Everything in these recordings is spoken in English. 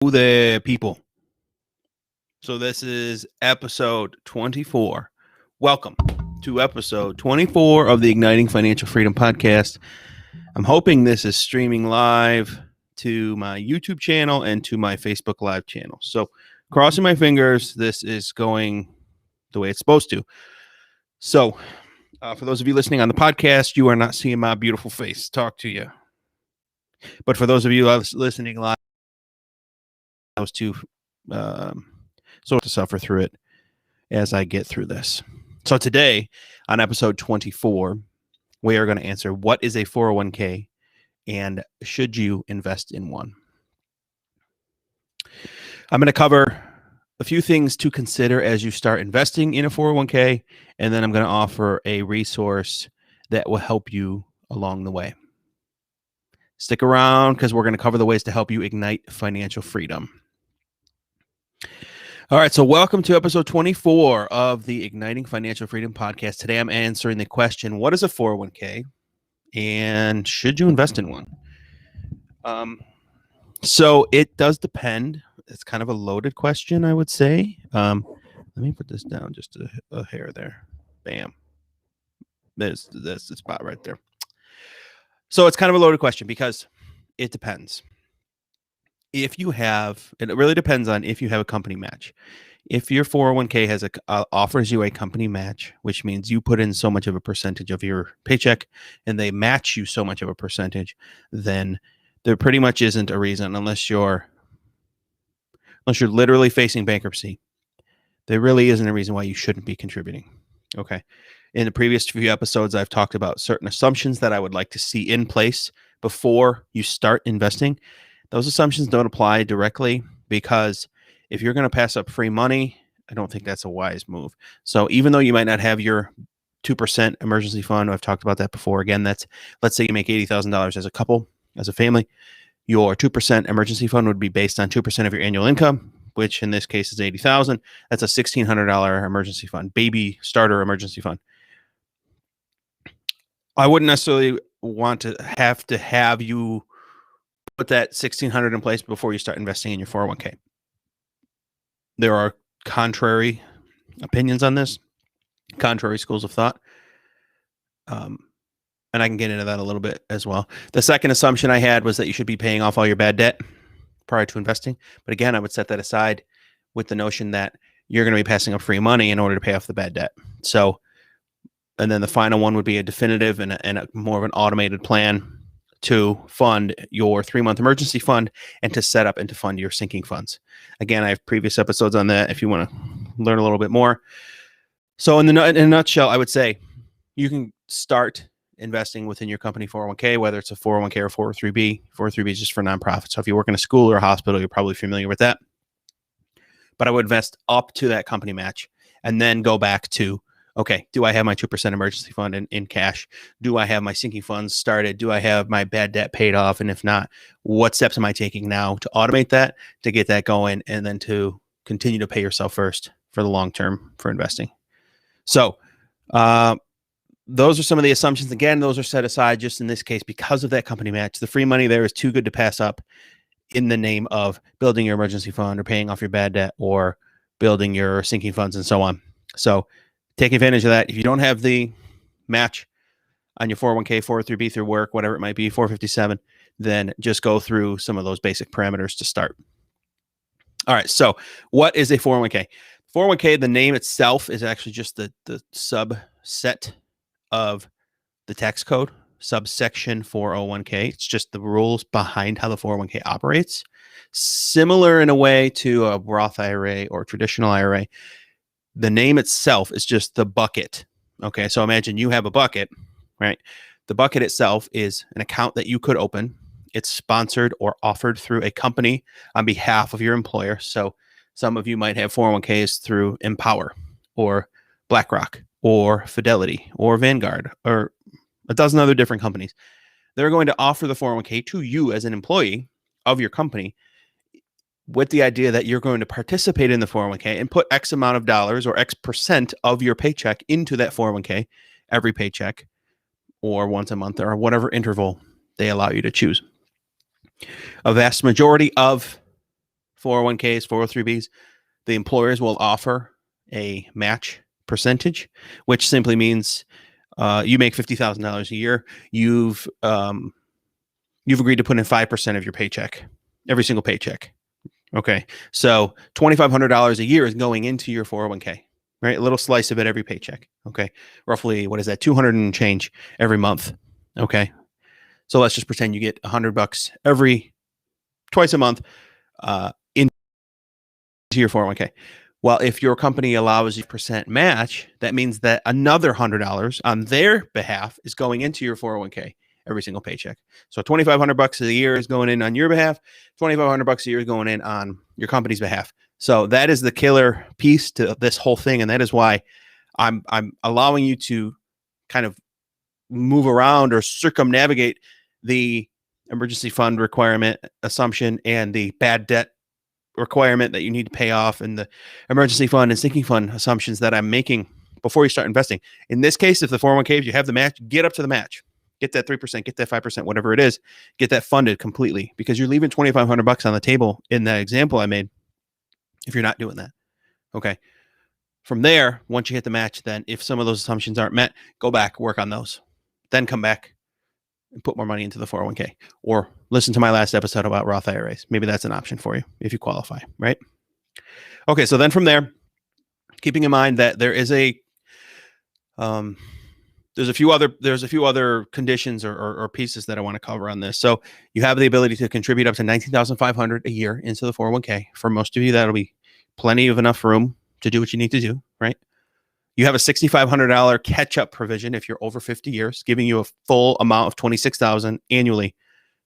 Hello there, people. So this is episode 24. Welcome to episode 24 of the Igniting Financial Freedom podcast. I'm hoping this is streaming live to my YouTube channel and to my Facebook Live channel. So crossing my fingers, this is going the way it's supposed to. So for those of you listening on the podcast, you are not seeing my beautiful face talk to you. But for those of you listening live, those two so to suffer through it as I get through this. So today on episode 24, we are going to answer what is a 401k and should you invest in one? I'm going to cover a few things to consider as you start investing in a 401k, and then I'm going to offer a resource that will help you along the way. Stick around because we're going to cover the ways to help you ignite financial freedom. All right, so welcome to episode 24 of the Igniting Financial Freedom podcast. Today I'm answering the question, what is a 401k and should you invest in one? So it does depend. It's kind of a loaded question, I would say. Let me put this down just a hair there. Bam. There's the spot right there. So it's kind of a loaded question because it depends. If you have, it really depends on if you have a company match. If your 401k has offers you a company match, which means you put in so much of a percentage of your paycheck and they match you so much of a percentage, then there pretty much isn't a reason unless you're literally facing bankruptcy. There really isn't a reason why you shouldn't be contributing. Okay. In the previous few episodes, I've talked about certain assumptions that I would like to see in place before you start investing. Those assumptions don't apply directly because if you're going to pass up free money, I don't think that's a wise move. So even though you might not have your 2% emergency fund, I've talked about that before. Again, that's, let's say you make $80,000 as a couple, as a family, your 2% emergency fund would be based on 2% of your annual income, which in this case is $80,000. That's a $1,600 emergency fund, baby starter emergency fund. I wouldn't necessarily want to have you put that $1,600 in place before you start investing in your 401k. There are contrary opinions on this, contrary schools of thought. And I can get into that a little bit as well. The second assumption I had was that you should be paying off all your bad debt prior to investing. But again, I would set that aside with the notion that you're going to be passing up free money in order to pay off the bad debt. So, and then the final one would be a definitive and a more of an automated plan to fund your 3-month emergency fund and to set up and to fund your sinking funds. Again, I have previous episodes on that if you want to learn a little bit more. So in a nutshell, I would say you can start investing within your company 401k, whether it's a 401k or 403b. 403b is just for nonprofit. So if you work in a school or a hospital, you're probably familiar with that. But I would invest up to that company match and then go back to, okay, do I have my 2% emergency fund in cash? Do I have my sinking funds started? Do I have my bad debt paid off? And if not, what steps am I taking now to automate that, to get that going, and then to continue to pay yourself first for the long term for investing? So those are some of the assumptions. Again, those are set aside just in this case because of that company match. The free money there is too good to pass up in the name of building your emergency fund or paying off your bad debt or building your sinking funds and so on. So take advantage of that. If you don't have the match on your 401k, 403b through work, whatever it might be, 457, then just go through some of those basic parameters to start. All right. So what is a 401k? 401k, the name itself is actually just the subset of the tax code, subsection 401k. It's just the rules behind how the 401k operates. Similar in a way to a Roth IRA or traditional IRA. The name itself is just the bucket. Okay, so imagine you have a bucket, right? The bucket itself is an account that you could open. It's sponsored or offered through a company on behalf of your employer. So some of you might have 401ks through Empower or BlackRock or Fidelity or Vanguard or a dozen other different companies. They're going to offer the 401k to you as an employee of your company with the idea that you're going to participate in the 401k and put X amount of dollars or X percent of your paycheck into that 401k every paycheck or once a month or whatever interval they allow you to choose. A vast majority of 401ks, 403bs, the employers will offer a match percentage, which simply means you make $50,000 a year. You've agreed to put in 5% of your paycheck, every single paycheck. Okay, so $2,500 a year is going into your 401k, right? A little slice of it every paycheck. Okay, roughly, what is that? 200 and change every month. Okay, so let's just pretend you get $100 twice a month into your 401k. Well, if your company allows you percent match, that means that another $100 on their behalf is going into your 401k every single paycheck. So $2,500 a year is going in on your behalf. $2,500 a year is going in on your company's behalf. So that is the killer piece to this whole thing, and that is why I'm allowing you to kind of move around or circumnavigate the emergency fund requirement assumption and the bad debt requirement that you need to pay off and the emergency fund and sinking fund assumptions that I'm making before you start investing. In this case, if the 401k, if you have the match, get up to the match. Get that 3%, get that 5%, whatever it is, get that funded completely, because you're leaving $2,500 on the table in that example I made if you're not doing that. Okay. From there, once you hit the match, then if some of those assumptions aren't met, go back, work on those. Then come back and put more money into the 401k, or listen to my last episode about Roth IRAs. Maybe that's an option for you if you qualify, right? Okay, so then from there, keeping in mind that there is there's a few other conditions or pieces that I want to cover on this. So you have the ability to contribute up to $19,500 a year into the 401k. For most of you, that'll be plenty of enough room to do what you need to do, right? You have a $6,500 catch-up provision if you're over 50 years, giving you a full amount of $26,000 annually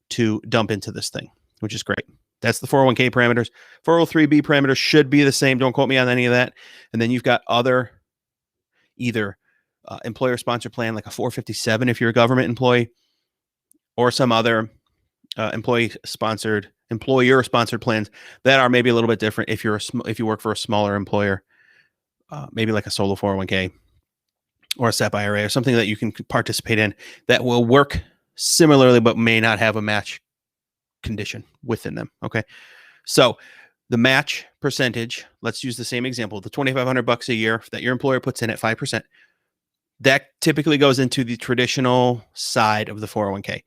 to dump into this thing, which is great. That's the 401k parameters. 403b parameters should be the same. Don't quote me on any of that. And then you've got either employer-sponsored plan like a 457 if you're a government employee, or some other employer-sponsored plans that are maybe a little bit different if you work for a smaller employer. Maybe like a solo 401k or a SEP IRA or something that you can participate in that will work similarly, but may not have a match condition within them. Okay. So the match percentage, let's use the same example, the $2,500 a year that your employer puts in at 5%, that typically goes into the traditional side of the 401k.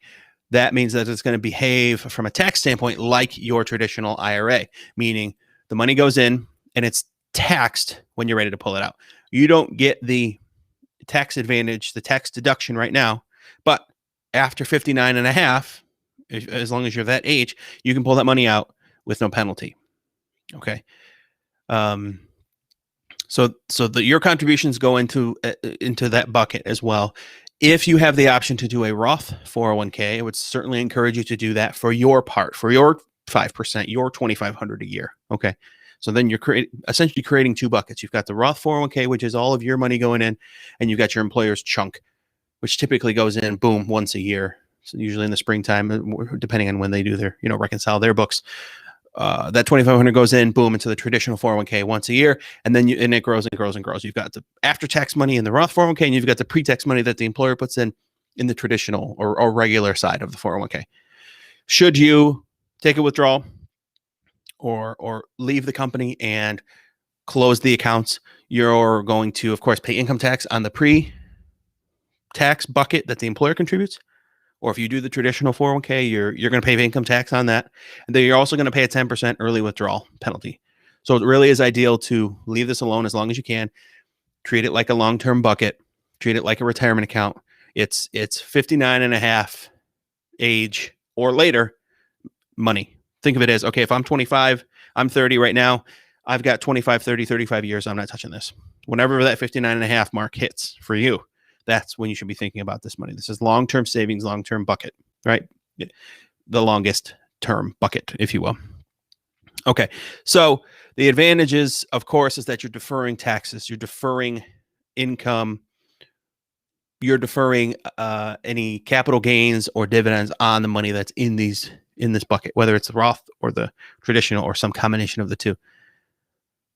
That means that it's going to behave from a tax standpoint like your traditional IRA, meaning the money goes in and it's taxed when you're ready to pull it out. You don't get the tax advantage, the tax deduction right now, but after 59 and a half, as long as you're that age, you can pull that money out with no penalty. Okay. So your contributions go into that bucket as well. If you have the option to do a Roth 401k, I would certainly encourage you to do that for your part, for your 5%, your $2,500 a year. Okay. So then you're essentially creating two buckets. You've got the Roth 401k, which is all of your money going in, and you've got your employer's chunk, which typically goes in, boom, once a year. So usually in the springtime, depending on when they do their, reconcile their books. That $2,500 goes in, boom, into the traditional 401k once a year, and then it grows and grows and grows. You've got the after-tax money in the Roth 401k, and you've got the pre-tax money that the employer puts in the traditional or regular side of the 401k. Should you take a withdrawal or leave the company and close the accounts, you're going to, of course, pay income tax on the pre-tax bucket that the employer contributes. Or if you do the traditional 401k, you're going to pay income tax on that. And then you're also going to pay a 10% early withdrawal penalty. So it really is ideal to leave this alone as long as you can. Treat it like a long-term bucket. Treat it like a retirement account. It's 59 and a half age or later money. Think of it as, okay, if I'm 25, I'm 30 right now. I've got 25, 30, 35 years. I'm not touching this. Whenever that 59 and a half mark hits for you, that's when you should be thinking about this money. This is long-term savings, long-term bucket, right? The longest term bucket, if you will. Okay. So the advantages, of course, is that you're deferring taxes. You're deferring income. You're deferring any capital gains or dividends on the money that's in this bucket, whether it's the Roth or the traditional or some combination of the two.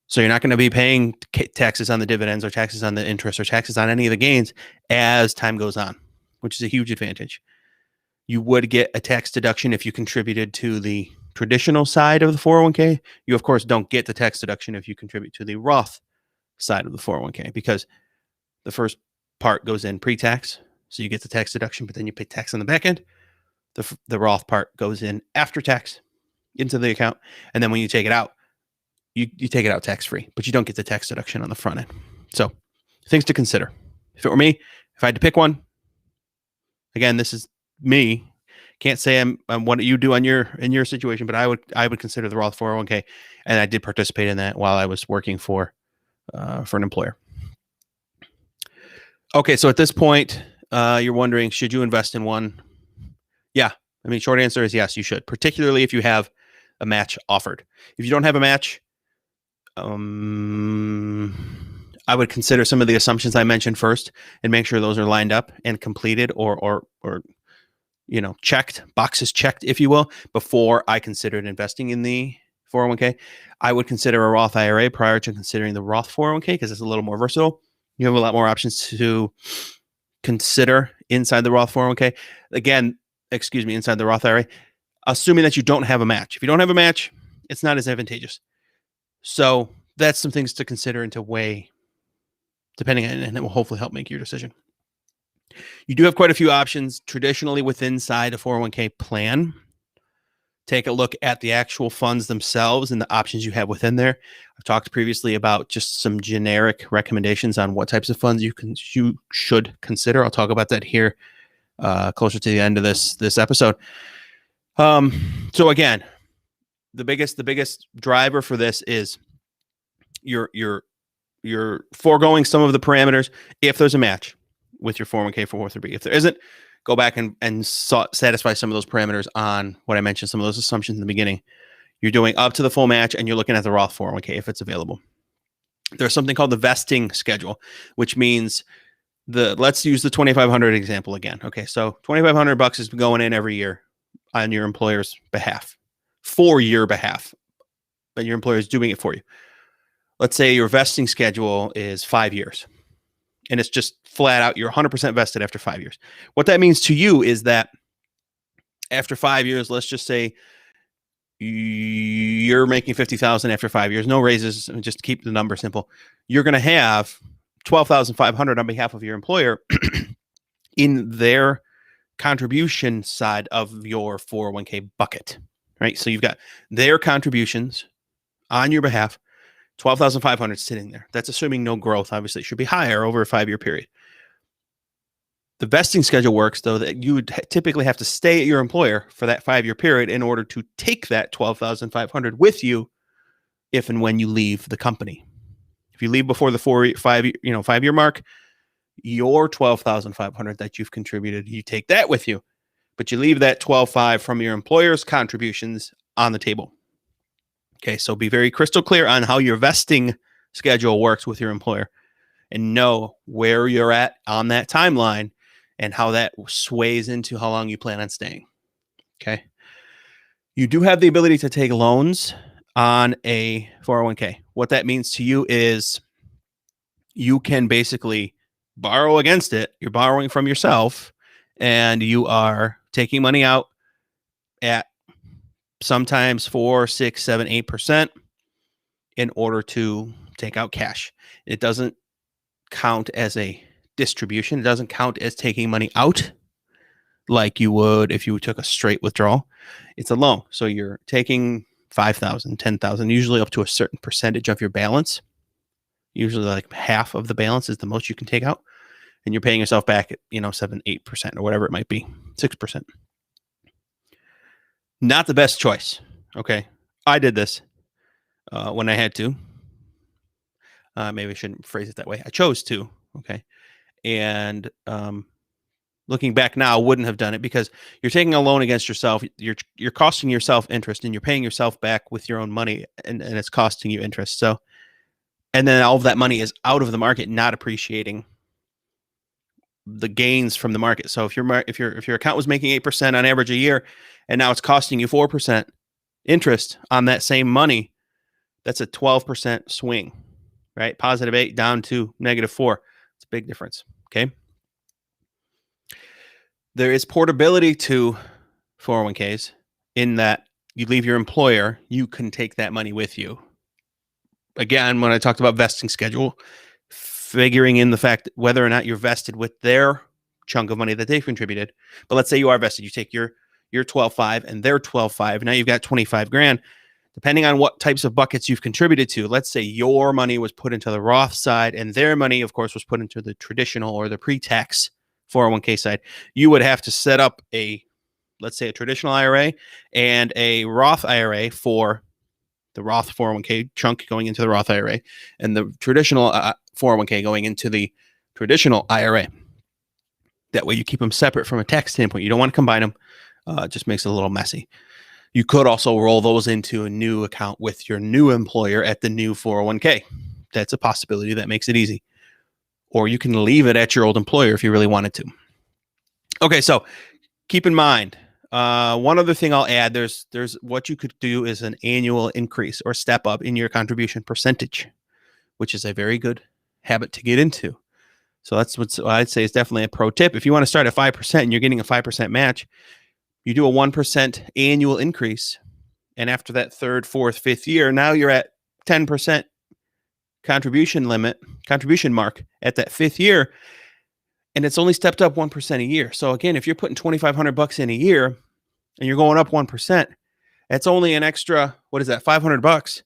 So you're not going to be paying taxes on the dividends or taxes on the interest or taxes on any of the gains as time goes on, which is a huge advantage. You would get a tax deduction if you contributed to the traditional side of the 401k, you of course don't get the tax deduction if you contribute to the Roth side of the 401k, because the first part goes in pre-tax, so you get the tax deduction, but then you pay tax on the back end. The Roth part goes in after tax into the account, and then when you take it out, you take it out tax-free, but you don't get the tax deduction on the front end. So things to consider. If it were me, if I had to pick one, again, this is me. Can't say I'm what you do in your situation, but I would consider the Roth 401k, and I did participate in that while I was working for an employer. Okay, so at this point, you're wondering, should you invest in one? Yeah, I mean, short answer is yes, you should, particularly if you have a match offered. If you don't have a match, I would consider some of the assumptions I mentioned first and make sure those are lined up and completed, or checked, boxes checked, if you will, before I considered investing in the 401k. I would consider a Roth IRA prior to considering the Roth 401k because it's a little more versatile. You have a lot more options to consider inside the Roth 401k. Inside the Roth IRA, assuming that you don't have a match. If you don't have a match, it's not as advantageous. So that's some things to consider and to weigh, depending on, and it will hopefully help make your decision. You do have quite a few options traditionally inside a 401k plan. Take a look at the actual funds themselves and the options you have within there. I've talked previously about just some generic recommendations on what types of funds you should consider. I'll talk about that here closer to the end of this episode. So again, the biggest driver for this is you're foregoing some of the parameters if there's a match with your 401k for 403b. If there isn't, go back and satisfy some of those parameters on what I mentioned, some of those assumptions in the beginning. You're doing up to the full match, and you're looking at the Roth 401k if it's available. There's something called the vesting schedule, which means let's use the 2,500 example again. Okay, so $2,500 is going in every year on your employer's behalf, for your behalf, but your employer is doing it for you. Let's say your vesting schedule is 5 years. And it's just flat out, you're 100% vested after 5 years. What that means to you is that after 5 years, let's just say you're making $50,000 after 5 years, no raises, just to keep the number simple. You're going to have $12,500 on behalf of your employer in their contribution side of your 401k bucket, right? So you've got their contributions on your behalf, $12,500 sitting there. That's assuming no growth. Obviously, it should be higher over a 5-year period. The vesting schedule works, though, that you would typically have to stay at your employer for that 5-year period in order to take that $12,500 with you if and when you leave the company. If you leave before the 5-year mark, your $12,500 that you've contributed, you take that with you, but you leave that $12,500 from your employer's contributions on the table. Okay, so be very crystal clear on how your vesting schedule works with your employer and know where you're at on that timeline and how that sways into how long you plan on staying. Okay. You do have the ability to take loans on a 401k. What that means to you is you can basically borrow against it. You're borrowing from yourself and you are taking money out at sometimes 4, 6, 7, 8% in order to take out cash. It doesn't count as a distribution. It doesn't count as taking money out like you would if you took a straight withdrawal. It's a loan. So you're taking $5,000, $10,000, usually up to a certain percentage of your balance. Usually like half of the balance is the most you can take out. And you're paying yourself back at, 7, 8% or whatever it might be, 6%. Not the best choice. Okay. I did this when I had to. Maybe I shouldn't phrase it that way. I chose to. Okay. And looking back now, I wouldn't have done it because you're taking a loan against yourself. You're costing yourself interest and you're paying yourself back with your own money and it's costing you interest. So, and then all of that money is out of the market, not appreciating the gains from the market. So if your account was making 8% on average a year, and now it's costing you 4% interest on that same money, that's a 12% swing, right? Positive 8 down to negative 4. It's a big difference. Okay. There is portability to 401ks in that you leave your employer, you can take that money with you. Again, when I talked about vesting schedule, figuring in the fact that whether or not you're vested with their chunk of money that they've contributed. But let's say you are vested, you take your 12.5 and their 12.5. Now you've got 25 grand. Depending on what types of buckets you've contributed to, let's say your money was put into the Roth side and their money, of course, was put into the traditional or the pre-tax 401k side. You would have to set up let's say a traditional IRA and a Roth IRA for the Roth 401k chunk going into the Roth IRA and the traditional 401k going into the traditional IRA. That way you keep them separate from a tax standpoint. You don't want to combine them. It just makes it a little messy. You could also roll those into a new account with your new employer at the new 401k. That's a possibility that makes it easy. Or you can leave it at your old employer if you really wanted to. Okay, so keep in mind, one other thing I'll add, there's what you could do is an annual increase or step up in your contribution percentage, which is a very good habit to get into. So that's what I'd say is definitely a pro tip. If you want to start at 5% and you're getting a 5% match, you do a 1% annual increase. And after that third, fourth, fifth year, now you're at 10% contribution mark at that fifth year. And it's only stepped up 1% a year. So again, if you're putting $2,500 in a year and you're going up 1%, that's only an extra, what is that, $500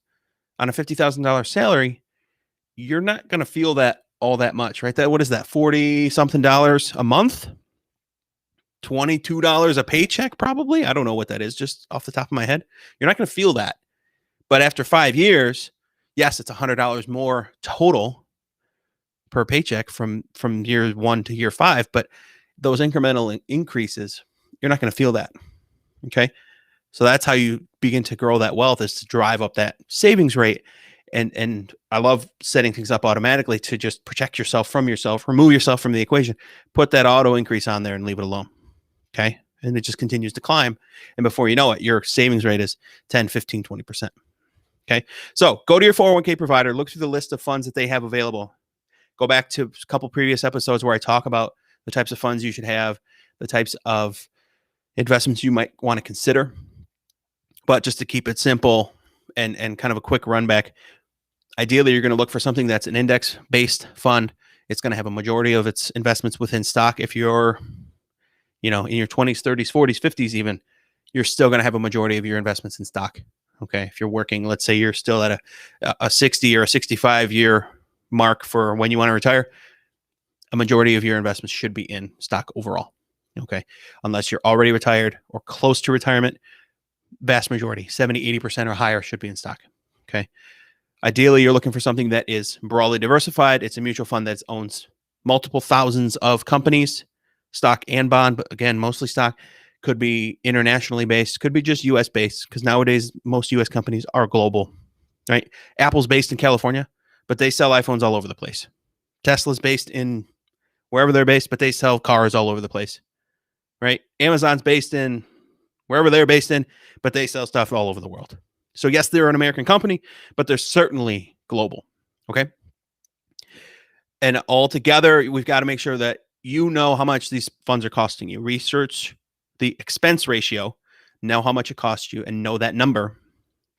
on a $50,000 salary. You're not going to feel that all that much, right? What is that, 40 something dollars a month? $22 a paycheck, probably. I don't know what that is, just off the top of my head. You're not going to feel that. But after 5 years, yes, it's $100 more total per paycheck from year 1 to year 5. But those incremental increases, you're not going to feel that. Okay. So that's how you begin to grow that wealth, is to drive up that savings rate. And I love setting things up automatically to just protect yourself from yourself, remove yourself from the equation, put that auto increase on there and leave it alone. Okay. And it just continues to climb. And before you know it, your savings rate is 10, 15, 20%. Okay. So go to your 401k provider, look through the list of funds that they have available. Go back to a couple previous episodes where I talk about the types of funds you should have, the types of investments you might want to consider. But just to keep it simple and kind of a quick run back, ideally, you're going to look for something that's an index-based fund. It's going to have a majority of its investments within stock. If you're, in your 20s, 30s, 40s, 50s even, you're still going to have a majority of your investments in stock. Okay. If you're working, let's say you're still at a 60 or a 65 year mark for when you want to retire, a majority of your investments should be in stock overall. Okay. Unless you're already retired or close to retirement, vast majority, 70, 80% or higher should be in stock. Okay. Ideally, you're looking for something that is broadly diversified. It's a mutual fund that owns multiple thousands of companies, stock and bond, but again, mostly stock. Could be internationally based, could be just US based, because nowadays most US companies are global, right? Apple's based in California, but they sell iPhones all over the place. Tesla's based in wherever they're based, but they sell cars all over the place, right? Amazon's based in wherever they're based in, but they sell stuff all over the world. So yes, they're an American company, but they're certainly global. Okay. And altogether, we've got to make sure that you know how much these funds are costing you. Research the expense ratio, know how much it costs you, and know that number.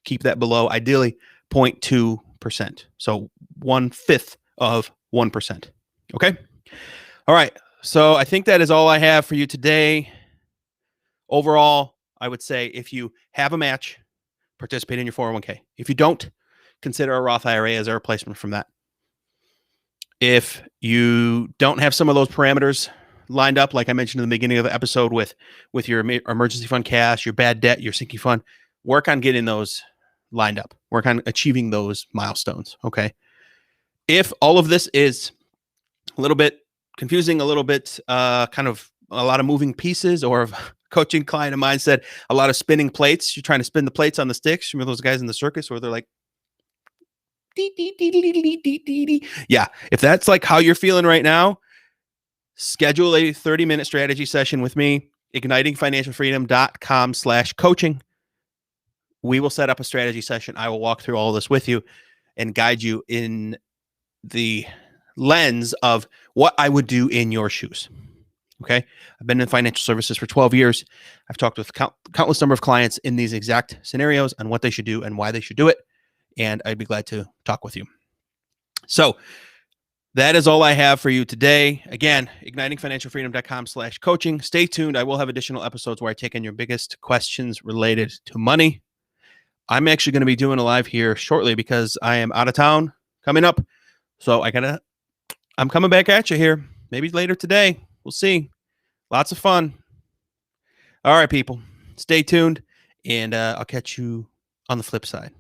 Keep that below, ideally, 0.2%. So 1/5 of 1%. Okay. All right. So I think that is all I have for you today. Overall, I would say if you have a match, participate in your 401k. If you don't, consider a Roth IRA as a replacement from that. If you don't have some of those parameters lined up, like I mentioned in the beginning of the episode with your emergency fund cash, your bad debt, your sinking fund, work on getting those lined up. Work on achieving those milestones. Okay. If all of this is a little bit confusing, a little bit kind of a lot of moving pieces, or coaching client of mine said a lot of spinning plates. You're trying to spin the plates on the sticks. Remember those guys in the circus where they're like, dee, dee, dee, dee, dee, dee, dee, dee. Yeah. If that's like how you're feeling right now, schedule a 30-minute strategy session with me, ignitingfinancialfreedom.com/coaching. We will set up a strategy session. I will walk through all of this with you and guide you in the lens of what I would do in your shoes. Okay. I've been in financial services for 12 years. I've talked with countless number of clients in these exact scenarios on what they should do and why they should do it. And I'd be glad to talk with you. So that is all I have for you today. Again, ignitingfinancialfreedom.com/coaching. Stay tuned. I will have additional episodes where I take in your biggest questions related to money. I'm actually going to be doing a live here shortly because I am out of town coming up. So I'm coming back at you here. Maybe later today. We'll see. Lots of fun. All right, people. Stay tuned, and I'll catch you on the flip side.